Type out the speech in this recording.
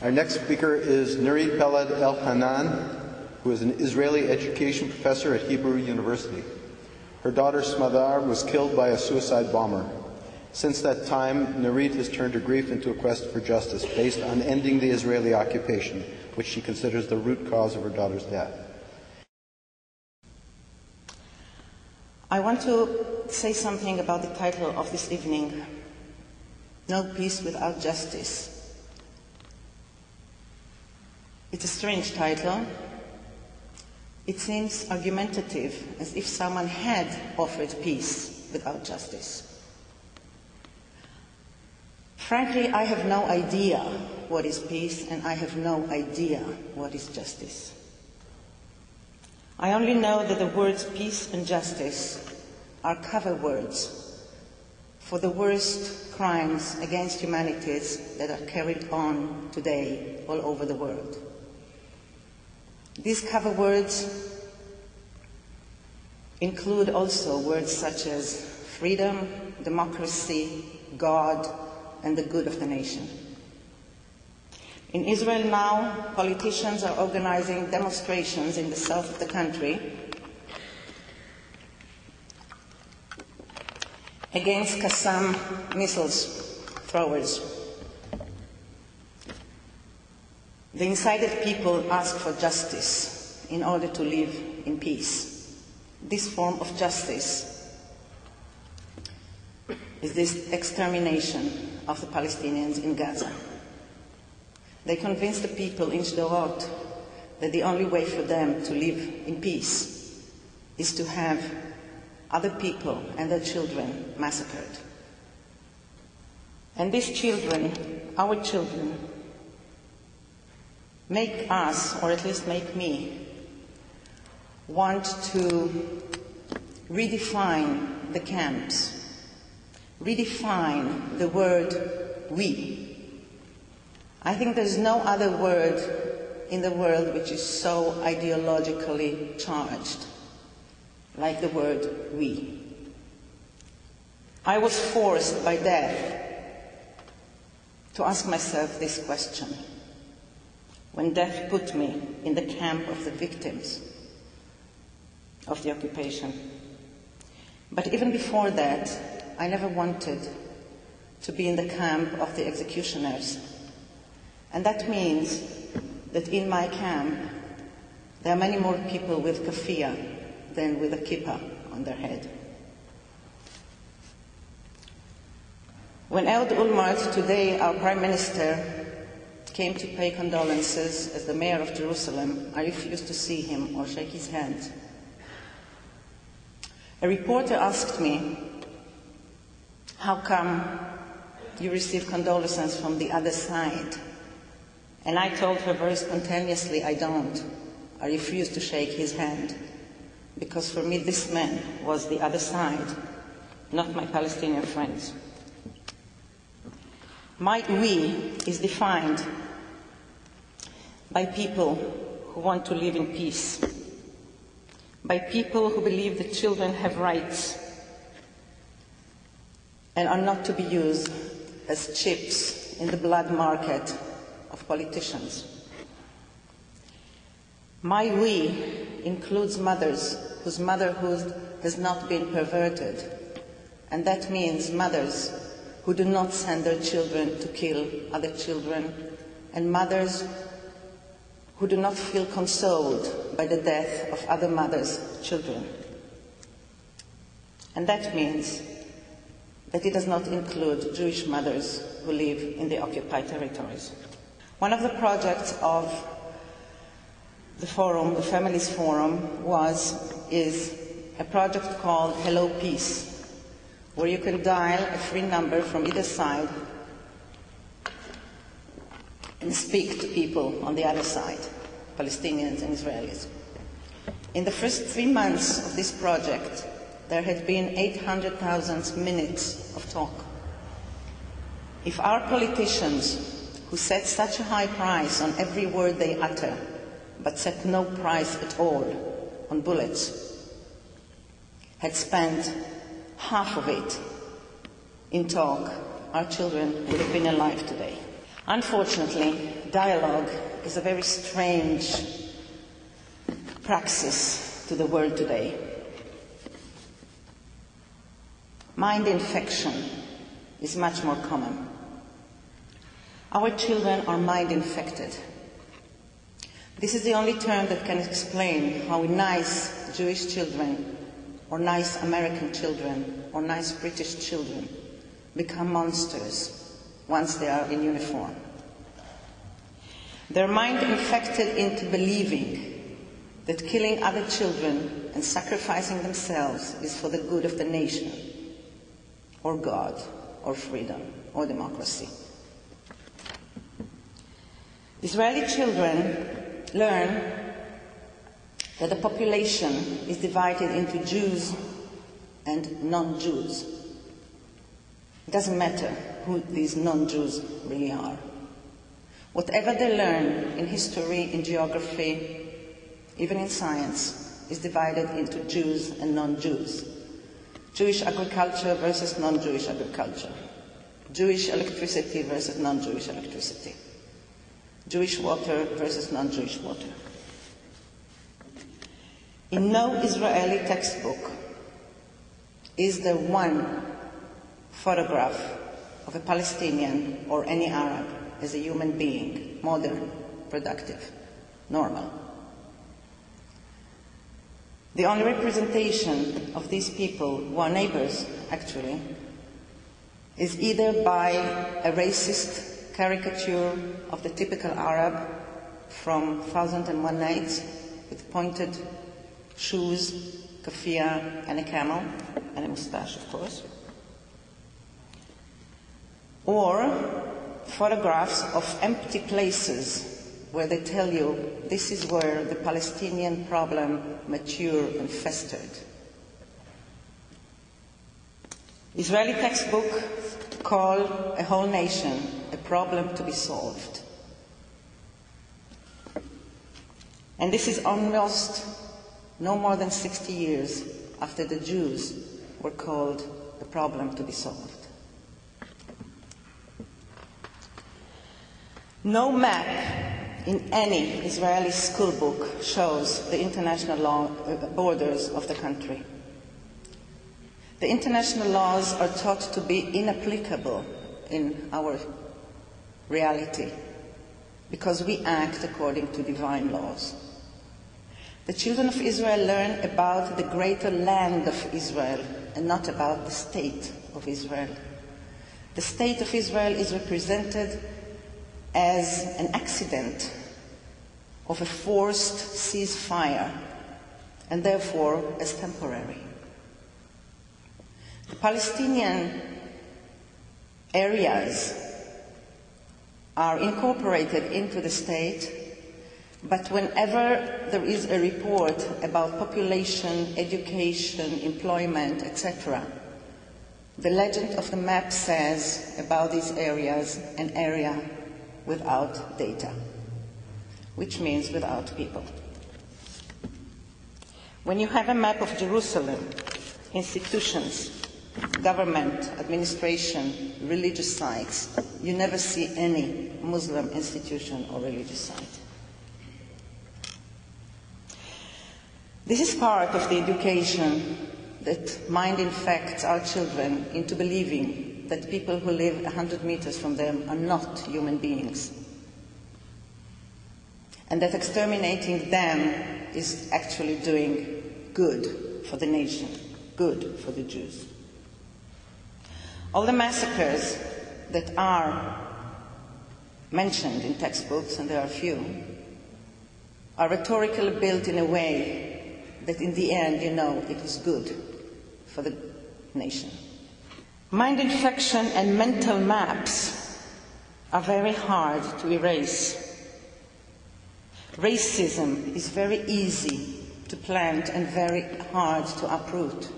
Our next speaker is Nurit Peled Elhanan, who is an Israeli education professor at Hebrew University. Her daughter Smadar was killed by a suicide bomber. Since that time, Nurit has turned her grief into a quest for justice based on ending the Israeli occupation, which she considers the root cause of her daughter's death. I want to say something about the title of this evening, No Peace Without Justice. It's a strange title. It seems argumentative, as if someone had offered peace without justice. Frankly, I have no idea what is peace, and I have no idea what is justice. I only know that the words peace and justice are cover words for the worst crimes against humanity that are carried on today all over the world. These cover words include also words such as freedom, democracy, God, and the good of the nation. In Israel now, politicians are organizing demonstrations in the south of the country against Qassam missiles throwers. The incited people ask for justice in order to live in peace. This form of justice is this extermination of the Palestinians in Gaza. They convince the people in Sderot that the only way for them to live in peace is to have other people and their children massacred. And these children, our children, make us, or at least make me, want to redefine the camps, redefine the word we. I think there's no other word in the world which is so ideologically charged like the word we. I was forced by death to ask myself this question when death put me in the camp of the victims of the occupation. But even before that, I never wanted to be in the camp of the executioners. And that means that in my camp, there are many more people with keffiyeh than with a kippah on their head. When Ehud Olmert, today our Prime Minister, came to pay condolences as the mayor of Jerusalem, I refused to see him or shake his hand. A reporter asked me, how come you receive condolences from the other side? And I told her very spontaneously, I don't. I refuse to shake his hand, because for me this man was the other side, not my Palestinian friends. My we is defined by people who want to live in peace, by people who believe that children have rights and are not to be used as chips in the blood market of politicians. My we includes mothers whose motherhood has not been perverted, and that means mothers who do not send their children to kill other children, and mothers who do not feel consoled by the death of other mothers' children. And that means that it does not include Jewish mothers who live in the occupied territories. One of the projects of the forum, the Families Forum, is a project called Hello Peace, where you can dial a free number from either side and speak to people on the other side, Palestinians and Israelis. In the first 3 months of this project, there had been 800,000 minutes of talk. If our politicians, who set such a high price on every word they utter, but set no price at all on bullets, had spent half of it in talk, our children would have been alive today. Unfortunately, dialogue is a very strange praxis to the world today. Mind infection is much more common. Our children are mind infected. This is the only term that can explain how nice Jewish children, or nice American children, or nice British children become monsters once they are in uniform. They're mind infected into believing that killing other children and sacrificing themselves is for the good of the nation, or God, or freedom, or democracy. Israeli children learn that the population is divided into Jews and non-Jews. It doesn't matter who these non-Jews really are. Whatever they learn in history, in geography, even in science, is divided into Jews and non-Jews. Jewish agriculture versus non-Jewish agriculture. Jewish electricity versus non-Jewish electricity. Jewish water versus non-Jewish water. In no Israeli textbook is there one photograph of a Palestinian or any Arab as a human being, modern, productive, normal. The only representation of these people, who are neighbors actually, is either by a racist caricature of the typical Arab from 1001 Nights with pointed shoes, keffiyeh, and a camel, and a mustache, of course, or photographs of empty places where they tell you this is where the Palestinian problem matured and festered. Israeli textbook call a whole nation a problem to be solved. And this is almost no more than 60 years after the Jews were called a problem to be solved. No map in any Israeli school book shows the international borders of the country. The international laws are taught to be inapplicable in our reality because we act according to divine laws. The children of Israel learn about the greater land of Israel and not about the state of Israel. The state of Israel is represented as an accident of a forced ceasefire, and therefore as temporary. The Palestinian areas are incorporated into the state, but whenever there is a report about population, education, employment, etc., the legend of the map says about these areas an area without data, which means without people. When you have a map of Jerusalem, institutions, government, administration, religious sites, you never see any Muslim institution or religious site. This is part of the education that mind infects our children into believing that people who live 100 meters from them are not human beings, and that exterminating them is actually doing good for the nation, good for the Jews. All the massacres that are mentioned in textbooks, and there are few, are rhetorically built in a way that in the end you know it is good for the nation. Mind infection and mental maps are very hard to erase. Racism is very easy to plant and very hard to uproot.